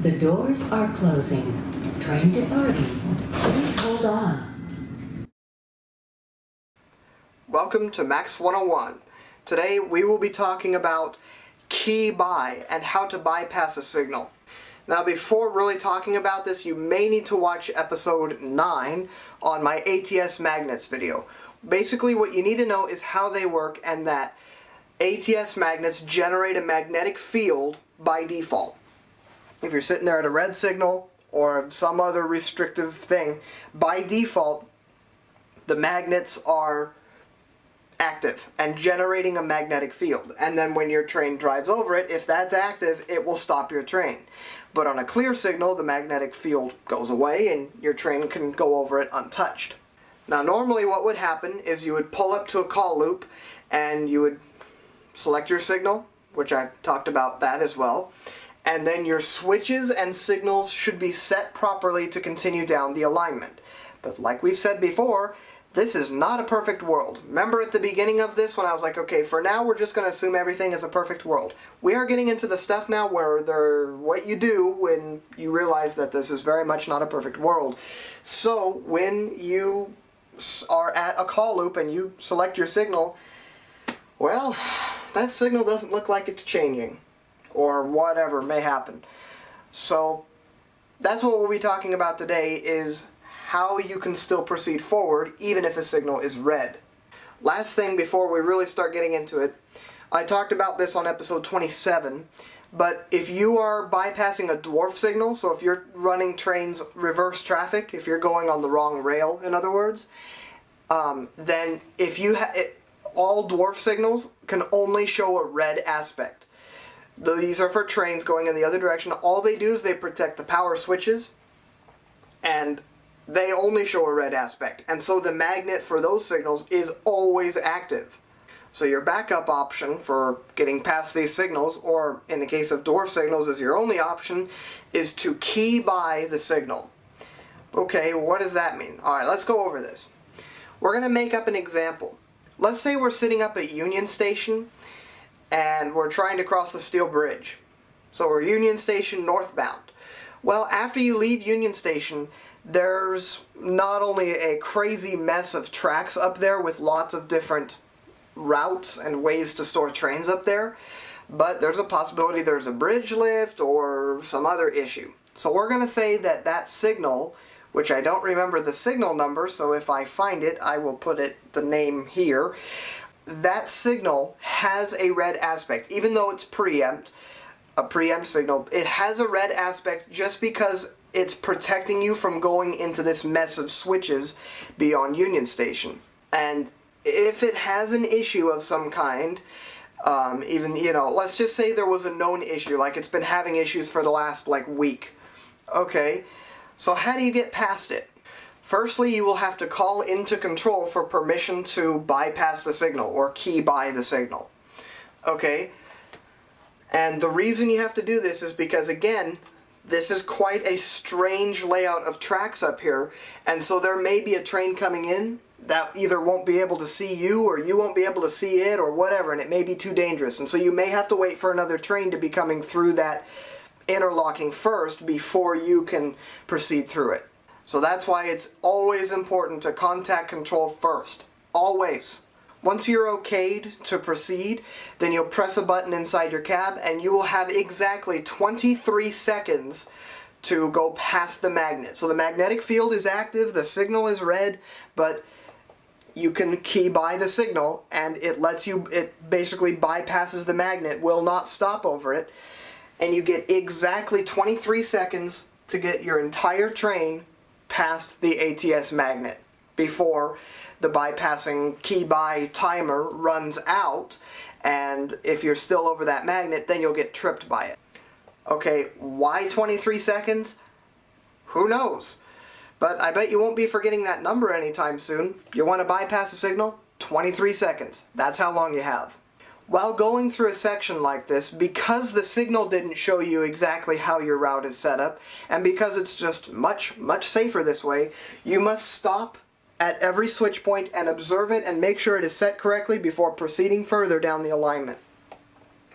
The doors are closing. Train departing. Please hold on. Welcome to MAX101. Today we will be talking about KeyBy and how to bypass a signal. Now before really talking about this, you may need to watch episode 9 on my ATS magnets video. Basically what you need to know is how they work and that ATS magnets generate a magnetic field by default. If you're sitting there at a red signal or some other restrictive thing, by default the magnets are active and generating a magnetic field. And then when your train drives over it, if that's active, it will stop your train. But on a clear signal, the magnetic field goes away and your train can go over it untouched. Now normally what would happen is you would pull up to a call loop and you would select your signal, which I talked about that as well, and then your switches and signals should be set properly to continue down the alignment. But like we've said before, this is not a perfect world. Remember at the beginning of this when I was like, okay, for now we're just going to assume everything is a perfect world. We are getting into the stuff now where what you do when you realize that this is very much not a perfect world. So when you are at a call loop and you select your signal, well, that signal doesn't look like it's changing, or whatever may happen. So that's what we'll be talking about today, is how you can still proceed forward even if a signal is red. Last thing before we really start getting into it, I talked about this on episode 27, but if you are bypassing a dwarf signal, so if you're running trains reverse traffic, if you're going on the wrong rail in other words, then if you all dwarf signals can only show a red aspect. These are for trains going in the other direction. All they do is they protect the power switches, and they only show a red aspect. And so the magnet for those signals is always active. So your backup option for getting past these signals, or in the case of dwarf signals is your only option, is to KeyBy the signal. Okay, what does that mean? Alright, let's go over this. We're going to make up an example. Let's say we're sitting up at Union Station and we're trying to cross the steel bridge. So we're Union Station northbound. Well, after you leave Union Station, there's not only a crazy mess of tracks up there with lots of different routes and ways to store trains up there, but there's a possibility there's a bridge lift or some other issue. So we're going to say that that signal, which I don't remember the signal number, so if I find it, I will put the name here. That signal has a red aspect, even though it's a preempt signal. It has a red aspect just because it's protecting you from going into this mess of switches beyond Union Station. And if it has an issue of some kind, even, let's just say there was a known issue, like it's been having issues for the last, week. Okay, so how do you get past it? Firstly, you will have to call into control for permission to bypass the signal, or KeyBy the signal. Okay? And the reason you have to do this is because, again, this is quite a strange layout of tracks up here, and so there may be a train coming in that either won't be able to see you, or you won't be able to see it, or whatever, and it may be too dangerous. And so you may have to wait for another train to be coming through that interlocking first before you can proceed through it. So that's why it's always important to contact control first. Always. Once you're okayed to proceed, then you'll press a button inside your cab and you will have exactly 23 seconds to go past the magnet. So the magnetic field is active, the signal is red, but you can KeyBy the signal and it basically bypasses the magnet, will not stop over it, and you get exactly 23 seconds to get your entire train past the ATS magnet before the bypassing KeyBy timer runs out, and if you're still over that magnet, then you'll get tripped by it. Okay, why 23 seconds? Who knows? But I bet you won't be forgetting that number anytime soon. You want to bypass a signal? 23 seconds. That's how long you have. While going through a section like this, because the signal didn't show you exactly how your route is set up, and because it's just much safer this way, you must stop at every switch point and observe it and make sure it is set correctly before proceeding further down the alignment.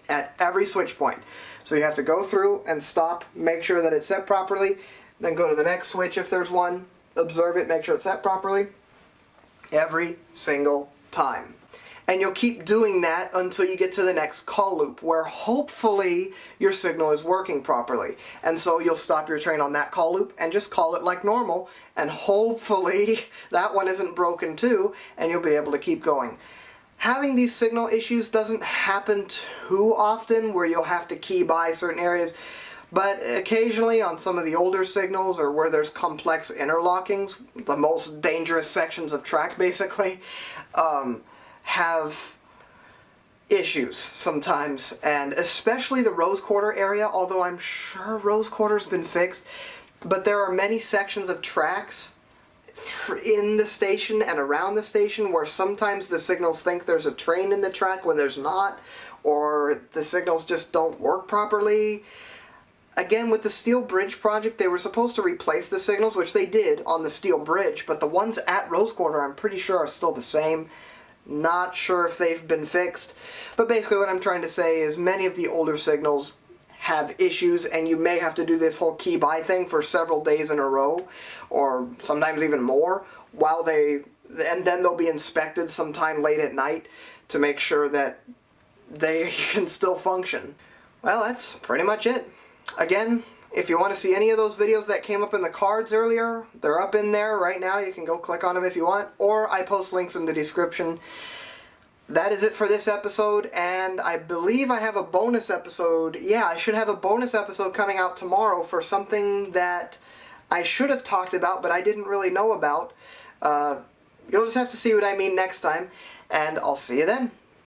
at every switch point. So you have to go through and stop, make sure that it's set properly, then go to the next switch if there's one, observe it, make sure it's set properly, every single time. And you'll keep doing that until you get to the next call loop, where hopefully your signal is working properly. And so you'll stop your train on that call loop and just call it like normal, and hopefully that one isn't broken too, and you'll be able to keep going. Having these signal issues doesn't happen too often, where you'll have to key by certain areas, but occasionally on some of the older signals, or where there's complex interlockings, the most dangerous sections of track basically, have issues sometimes, and especially the Rose Quarter area, although I'm sure Rose Quarter's been fixed, but there are many sections of tracks in the station and around the station where sometimes the signals think there's a train in the track when there's not, or the signals just don't work properly. Again, with the Steel Bridge project, they were supposed to replace the signals, which they did on the Steel Bridge, but the ones at Rose Quarter I'm pretty sure are still the same. Not sure if they've been fixed, but basically what I'm trying to say is many of the older signals have issues, and you may have to do this whole KeyBy thing for several days in a row, or sometimes even more, and then they'll be inspected sometime late at night to make sure that they can still function. Well, that's pretty much it. Again, if you want to see any of those videos that came up in the cards earlier, they're up in there right now. You can go click on them if you want, or I post links in the description. That is it for this episode, and I believe I have a bonus episode. Yeah, I should have a bonus episode coming out tomorrow for something that I should have talked about, but I didn't really know about. You'll just have to see what I mean next time, and I'll see you then.